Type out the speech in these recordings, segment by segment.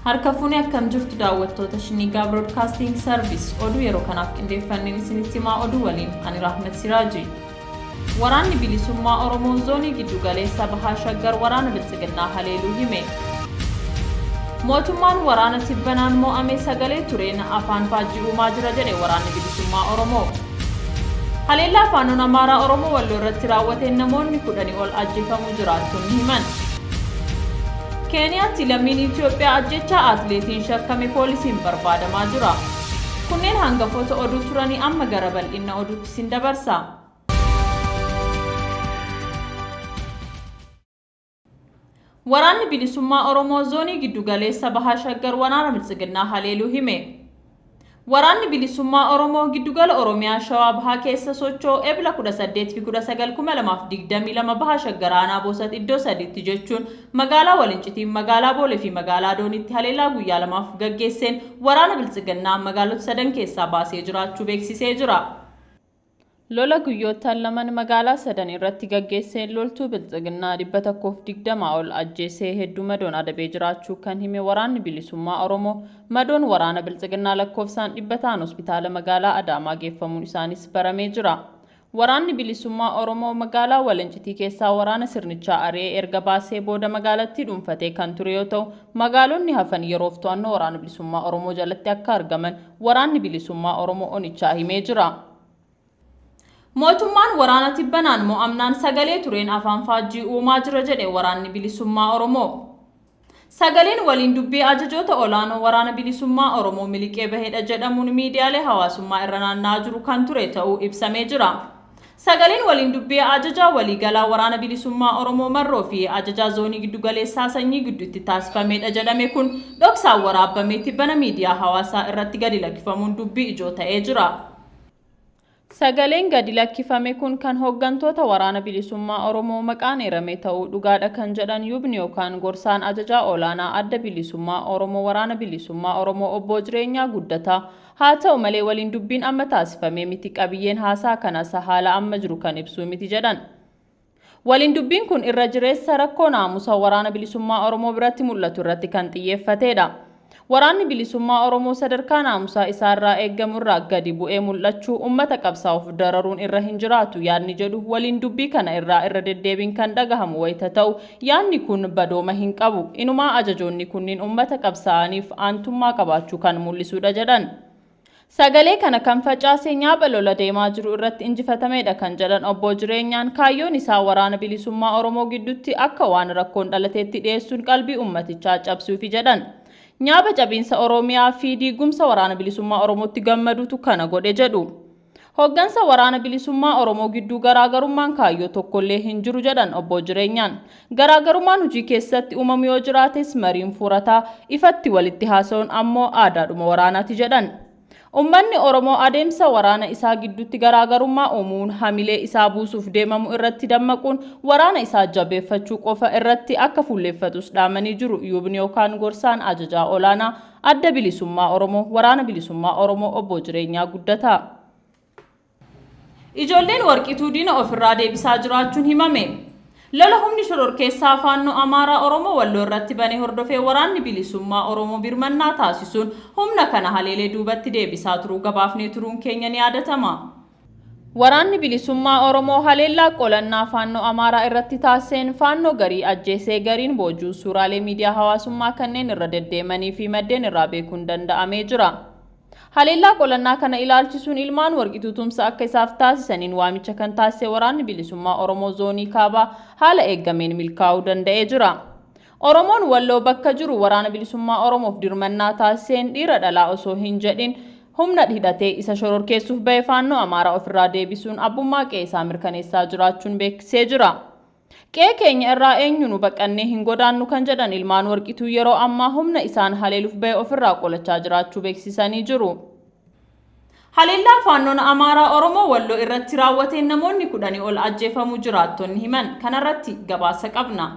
Harka fuunee akkam jirtu daawwattoota Shinigaa Broadcasting Service oduu yeroo kanaaf qindeeffanneen isinitti himaa oduu waliin ani Rahmat Siraaji. Waraanni bilisummaa Oromoo zoonii giddu galeessa Bahaa Shaggar waraana Biltsiginnaa haleeluu hime. Mootummaan waraana tibbanaan mo'amee sagalee tureen afaan faajjii uumaa jira jedhe waraanni bilisummaa Oromoo. Haleellaa faanoon Amaaraa Oromoo Walloo irratti raawwateen namoonni 10 ol ajjeefamuu jiraattonni himan. Keeniyaatti lammiin Itoophiyaa ajjechaa atleetiin shakkame poolisiin barbaadamaa jira. Kunneen hangafoota oduu turanii amma gara bal'ina oduutti sin dabarsa. Waraanni bilisummaa Oromoo zoonii giddu galeessa Bahaa Shaggar waraana Biltsiginnaa haleeluu hime. Waraanni bilisummaa Oromoo giddugala Oromiyaa Shawaa Bahaa keessa socho'u Ebla 18-19/2022 Bahaa Shaggar aanaa Boosat iddoo 3tti jechuun magaalaa Walincitii, magaalaa Boolee fi magaalaa Doonitti haleellaa guyyaa lamaaf gaggeesseen waraana Biltsiginnaa magaalota 3 keessaa baasee jiraachuu beeksisee jira. Lola guyyoottan lamaan magaalaa 3 irratti gaggeesseen loltuu Biltsiginnaa 120 ol ajjeesee hedduu madoon adabee jiraachuu kan hime waraanni bilisummaa Oromoo madoon waraana Biltsiginnaa lakkoofsaan 100 hospitaala magaalaa Adaamaa geeffamuun isaanis baramee jira. Waraanni bilisummaa Oromoo magaalaa Walincitii keessaa waraana sirnichaa ari'ee erga baasee booda magaalattii dhuunfatee kan ture yoo ta'u, magaalonni hafan yeroof to'annoo waraana bilisummaa Oromoo jalatti akka argaman waraanni bilisummaa Oromoo onichaa himee jira. Mootummaan waraana tibbanaan mo'amnaan sagalee tureen afaan faajjii uumaa jira jedhe waraanni bilisummaa Oromoo. Sagaleen waliin dubbii ajajoota olaanoo waraana bilisummaa Oromoo miliqee bahedha jedhamuun miidiyaalee hawaasummaa irra naanna'aa jiru kan ture ta'uu ibsamee jira. Sagaleen waliin dubbii ajajaa waliigalaa waraana bilisummaa Oromoo Marroo fi ajajaa zoonii giddu galeessaa sanyii gidduutti taasifamedha jedhame kun dhoksaan waraabamee tibbana miidiyaa hawaasaa irratti gadi lakkifamuun dubbii ijoo ta'ee jira. Sagaleen gadi lakkifame kun kan hooggantoota waraana bilisummaa Oromoo maqaan eerame ta'uu dhugaadha kan jedhan yubni yookaan gorsaan ajajaa olaanaa adda bilisummaa Oromoo waraana bilisummaa Oromoo obbo Jireenyaa Guddataa. Haa ta'u malee waliin dubbiin amma taasifame miti qabiyyeen haasaa kanas haala amma jiru kan ibsu miti jedhan. Waliin dubbiin kun irra jireessa rakkoo naamusa waraana bilisummaa Oromoo biratti mul'atu irratti kan xiyyeeffatedha. Waraanni bilisummaa Oromoo sadarkaa naamusaa isaarraa eeggamurraa gadi bu'ee mul'achuu uummata qabsaa'uuf dararuun irra hin jiraatu yaadni jedhu waliin dubbii kana irra deddeebiin kan dhagahamu wayita ta'u yaadni kun badooma hin qabu. Inumaa ajajoonni kunniin uummata qabsaa'aniif aantummaa qabaachuu kan mul'isudha jedhan. Sagalee kana kan facaasee nyaapha lola deemaa jiru irratti injifatamedha kan jedhan obbo Jireenyaan kaayyoon isaa waraana bilisummaa Oromoo gidduutti akka waan rakkoon dhalateetti dhiyeessuun qalbii uummatichaa cabsuufi jedhan. Nyaaba cabiinsa Oromiyaa fi diigumsa waraana bilisummaa Oromootti gammaduutu kana godhe jedhu. Hooggansa waraana bilisummaa Oromoo gidduu garaagarummaan kaayyoo tokkollee hin jiru jedhan obbo Jireenyaan. Garaagarummaan hojii keessatti uumamu yoo jiraates mariin furataa ifatti walitti haasa'uun ammoo aadaadhuma waraanaati jedhan. Uummanni Oromoo adeemsa waraana isaa gidduutti garaagarummaa uumuun hamilee isaa buusuuf deemamu irratti dammaquun waraana isaa jabeeffachuu qofa irratti akka fuulleeffatus dhaamanii jiru yubni yookaan gorsaan ajajaa olaanaa adda bilisummaa Oromoo waraana bilisummaa Oromoo obbo Jireenyaa Guddataa. Ijoolleen warqituu diina ofirraa deebisaa jiraachuun himame. Lola humni shororkeessaa faannoo Amaaraa Oromoo Walloo irratti bane hordofee waraanni bilisummaa Oromoo birmannaa taasisuun humna kana haleelee duubatti deebisaa turuu gabaafnee turuun keenya ni yaadatama. Waraanni bilisummaa Oromoo haleellaa qolannaa faannoo Amaaraa irratti taasiseen faannoo garii ajjeesee gariin boojuu suuraalee miidiyaa hawaasummaa kanneen irra deddeemanii fi maddeen irraa beekuun danda'amee jira. Haleellaa qolannaa kana ilaalchisuun ilmaan warqituu tumsa akka isaaf taasisaniin waamicha kan taasise waraanni bilisummaa Oromoo zoonii kaabaa haala eeggameen milkaa'uu danda'ee jira. Oromoon Walloo bakka jiru waraana bilisummaa Oromoof dirmannaa taasiseen dhiira dhalaa osoo hin jedhin humna hidhatee isa shororkeessuuf ba'e faannoo Amaaraa ofirraa deebisuun abbummaa qe'ee isaa mirkaneessaa jiraachuun beeksisee jira. Qe'ee keenya irraa eenyuun baqannee hin godaannu kan jedhan ilmaan warqituu yeroo ammaa humna isaan haleeluuf ba'e ofirraa qolachaa jiraachuu beeksisanii jiru. Haleellaa faannoon Amaaraa Oromoo Walloo irratti raawwateen namoonni 10 ol ajjeefamuu jiraattonni himan kanarratti gabaasa qabna.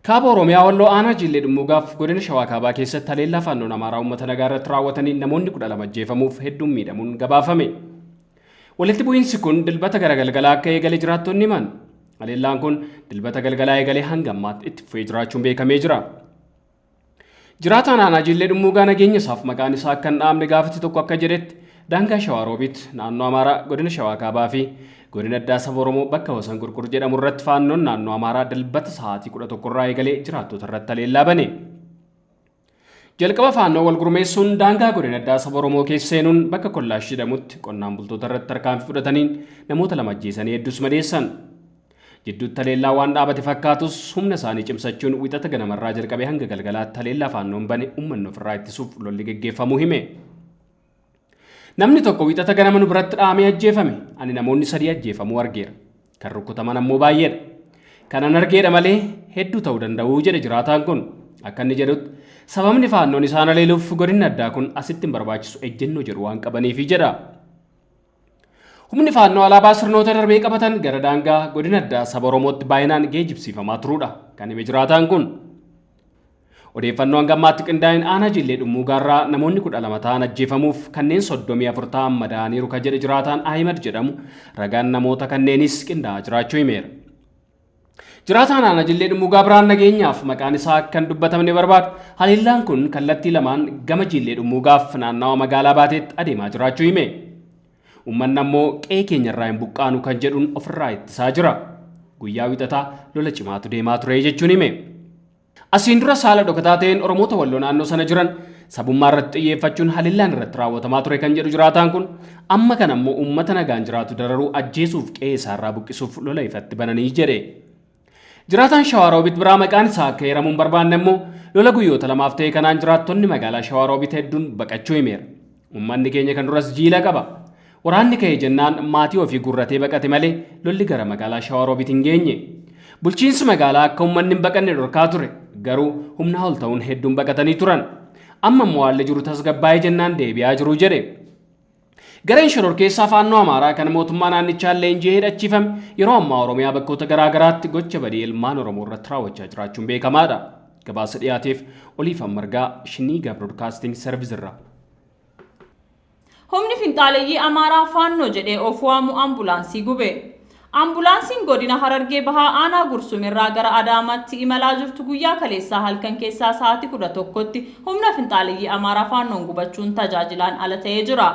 Kaaba Oromiyaa Walloo aanaa Jillee Dhummuugaaf godina Shawaa Kaabaa keessatti haleellaa faannoon Amaaraa uummata nagaa irratti raawwataniin namoonni 12 ajjeefamuuf hedduun miidhamuun gabaafame. Walitti bu'iinsi kun dilbata gara galgalaa akka eegale jiraattonni himan. Haleellaan kun dilbata galgalaa eegalee hanga ammaatti itti fufee jiraachuun beekamee jira. Jiraataan aanaa Jillee Dhummuugaa nageenya isaaf maqaan isaa akka hin dhaamne gaafate tokko akka jedhetti daangaa Shawaa Roobiit naannoo Amaaraa godina Shawaa Kaabaa fi godina addaa saba Oromoo bakka Wasan Gurgur jedhamu irratti faannoon naannoo Amaaraa dilbata sa'aatii 11 irraa eegalee jiraattota irratti haleellaa bane. Jalqaba faannoo wal gurmeessuun daangaa godina addaa saba Oromoo keessa seenuun bakka Kollaash jedhamutti qonnaan bultoota irratti tarkaanfii fudhataniin namoota lama ajjeesanii hedduus madeessan. Jidduutti haleellaa waan dhaabate fakkaatus humna isaanii cimsachuun wixata ganamarraa jalqabee hanga galgalaatti haleellaa faannoon bane uummanni ofirraa ittisuuf lolli geggeeffamuu hime. Namni tokko wixata ganama nu biratti dhaamee ajjeefame, ani namoonni 3 ajjeefamuu argeera. Kan rukutaman ammoo baay'eedha. Kanan argeedha malee hedduu ta'uu danda'u jedhe jiraataan kun. Akka inni jedhutti sababni faannoon isaan haleeluuf godinni addaa kun asitti hin barbaachisu ejjennoo jedhu waan qabaniifi jedha. Humni faannoo alaabaa sirnoota darbee qabatan gara daangaa godina addaa saba Oromootti baay'inaan geejjibsiifamaa turuudha kan hime jiraataan kun. Odeeffannoo hanga ammaatti qindaa'een aanaa Jillee Dhummuugaarraa namoonni 12 ta'an ajjeefamuuf kanneen 34 ta'an madaa'aniiru kan jedhe jiraataan Ahimad jedhamu ragaan namoota kanneenis qindaa'aa jiraachuu himeera. Jiraataan aanaa Jillee Dhummuugaa biraan nageenyaaf maqaan isaa akka hin dubbatamne barbaadu haleellaan kun kallattii lamaan gama Jillee Dhummuugaaf naannawa magaalaa baateetti adeemaa jiraachuu hime. Uummanni ammoo qe'ee keenyarraa hin buqqaanu kan jedhuun ofirraa ittisaa jira. Guyyaa wixataa lola cimaatu deemaa ture jechuun hime. Asiin dura saala dhokataa ta'een Oromoota walloo naannoo sana jiran sabummaa irratti xiyyeeffachuun haleellaan irratti raawwatamaa ture kan jedhu jiraataan kun amma kan ammoo uummata nagaan jiraatu dararuu ajjeesuuf qe'ee isaarraa buqqisuuf lola ifatti bananii jedhe. Jiraataan Shawaa Roobiit biraa maqaan isaa akka heeramuun barbaanne immoo lola guyyoota lamaaf ta'e kanaan jiraattonni magaalaa Shawaa Roobiit hedduun baqachuu himeera. Uummanni keenya kan duras jiila qaba. Waraanni ka'ee jennaan maatii ofii gurratee baqate malee lolli gara magaalaa Shawaa Roobiit hin geenye. Bulchiinsi magaalaa akka uummanni hin baqanne dhorkaa ture garuu humnaa ol ta'uun hedduun baqatanii turan. Amma immoo haalli jiru tasgabbaa'ee jennaan deebi'aa jiru jedhe. Gareen shororkeessaa faannoo Amaaraa kan mootummaa naannichaa leenjii hidhachiifame yeroo ammaa Oromiyaa bakkoota garaa garaatti gocha badii ilmaan Oromoo irratti raawwachaa jiraachuun beekamaadha. Gabaasa dhiyaateef Oliifan Margaa Shiniigaa Broadcasting Service irraa. Humni finxaaleeyyii Amaaraa faannoo jedhee of waamu ambulaansii gube. Ambulaansiin godina Harargee Bahaa aanaa Gursumirraa gara Adaamaatti imalaa jirtu guyyaa kaleessaa halkan keessaa sa'aatii 11tti humna finxaaleeyyii Amaaraa faannoon gubachuun tajaajilaan ala ta'ee jira.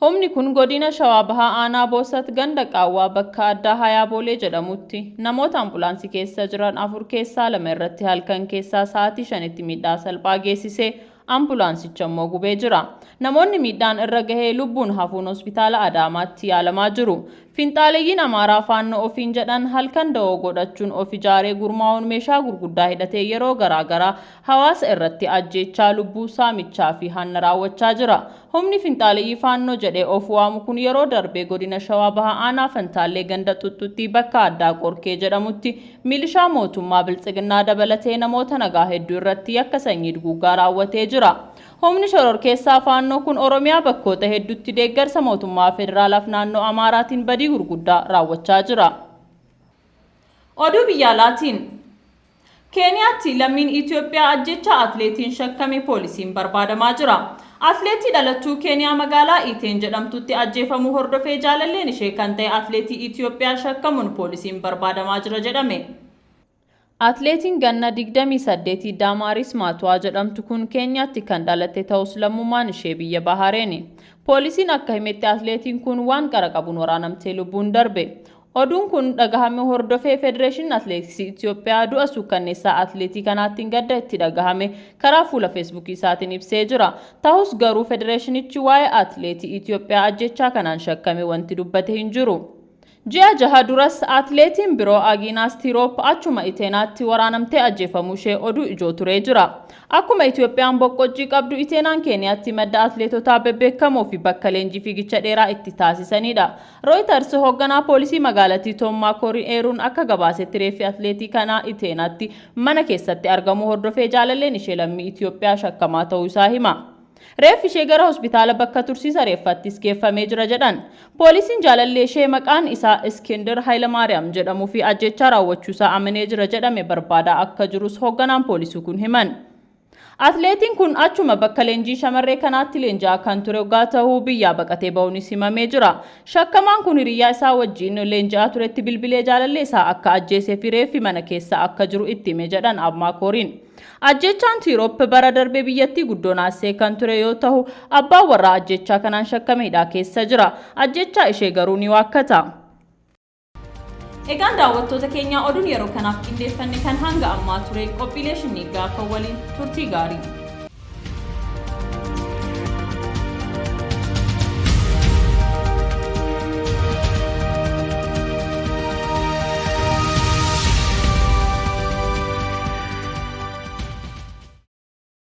Humni kun godina Shawaa Bahaa aanaa Boosat ganda Qaawwaa bakka addaa Hayaa Boolee jedhamutti namoota ambulaansii keessa jiran 4 keessaa 2 irratti halkan keessaa sa'aatii 5tti miidhaa salphaa geessisee ambulaansicha immoo gubee jira. Namoonni miidhaan irra gahee lubbuun hafuun hospitaala Adaamaatti yaalamaa jiru. Finxaaleeyyiin Amaaraa faannoo ofiin jedhan halkan da'oo godhachuun of ijaaree gurmaa'uun meeshaa gurguddaa hidhatee yeroo garaagaraa hawaasa irratti ajjeechaa lubbuu saamichaa fi hanna raawwachaa jira. Humni finxaaleeyyii faannoo jedhee of waamu kun yeroo darbee godina Shawaa Bahaa aanaa Fantaallee ganda Xuxxutti bakka addaa Qorkee jedhamutti milishaa mootummaa Biltsiginnaa dabalatee namoota nagaa hedduu irratti yakka sanyii duguuggaa raawwatee jira. Humni shororkeessaa faannoo kun Oromiyaa bakkoota hedduutti deeggarsa mootummaa federaalaaf naannoo Amaaraatiin badii gurguddaa raawwachaa jira. Oduu biyya alaatiin Keeniyaatti lammiin Itoophiyaa ajjeechaa atleetiin shakkame poolisiin barbaadamaa jira. Atleetii dhalattuu Keeniyaa magaalaa Iteen jedhamtutti ajjeefamuu hordofee jaalalleen ishee kan ta'e atleetii Itoophiyaa shakkamuun poolisiin barbaadamaa jira jedhame. Atleetiin ganna 28 Daamaaris Maatuwaa jedhamtu kun Keeniyaatti kan dhalatte ta'us lammummaan ishee biyya Bahareeni. Poolisiin akka himetti atleetiin kun waan qara qabuun waraanamtee lubbuun darbe. Oduun kun dhagahame hordofee Federeeshinii Atleetiksii Itoophiyaa du'a suukkanneessaa atleetii kanaatti gadda itti dhagahame karaa fuula Feesbuukii isaatiin ibsee jira. Ta'us garuu Federeeshinichi waa'ee atleetii Itoophiyaa ajjechaa kanaan shakkame wanti dubbate hin jiru. Ji'a jaha duras atleetiin biroo Agiinaas Tiroop achuma Iteenaatti waraanamtee ajjeefamuu ishee oduu ijoo turee jira. Akkuma Itoophiyaan boqqojjii qabdu Iteenaan Keeniyaatti madda atleetotaa bebbeekamoo fi bakka leenjii fiigicha dheeraa itti taasisanidha. Reuters hoogganaa poolisii magaalattii Tommaa Korii eeruun akka gabaasetti reeffi atleetii kanaa Iteenaatti mana keessatti argamu hordofee jaalalleen ishee lammii Itoophiyaa shakkamaa ta'uu isaa hima. Reeffi ishee gara hospitaala bakka tursiisa reeffattis geeffamee jira jedhan. Poolisiin jaalallee ishee maqaan isaa Iskender Haayilamaariyaam jedhamuu fi ajjechaa raawwachuusaa amanee jira jedhame barbaadaa akka jirus hoogganaan poolisii kun himan. Atleetiin kun achuma bakka leenjii shamarree kanaatti leenjaa kan ture waggaa ta'uu biyyaa baqatee ba'uunis himamee jira. Shakkamaan kun hiriyaa isaa wajjin leenjaa turetti bilbilee jaalallee isaa akka ajjeesee fi reeffi mana keessa akka jiru itti hime jedhan Abmaakoriin. Ajjechaan Tiiroop bara darbee biyyattii guddoonaasee kan ture yoo ta'u abbaan warraa ajjechaa kanaan shakkameedha keessa jira. Ajjechaa ishee garuu ni waakkata. Egaan daawwattoota keenya oduun yeroo kanaaf qindeeffanne kan hanga ammaa ture qophiilee shinii gaafa waliin turtii gaarii.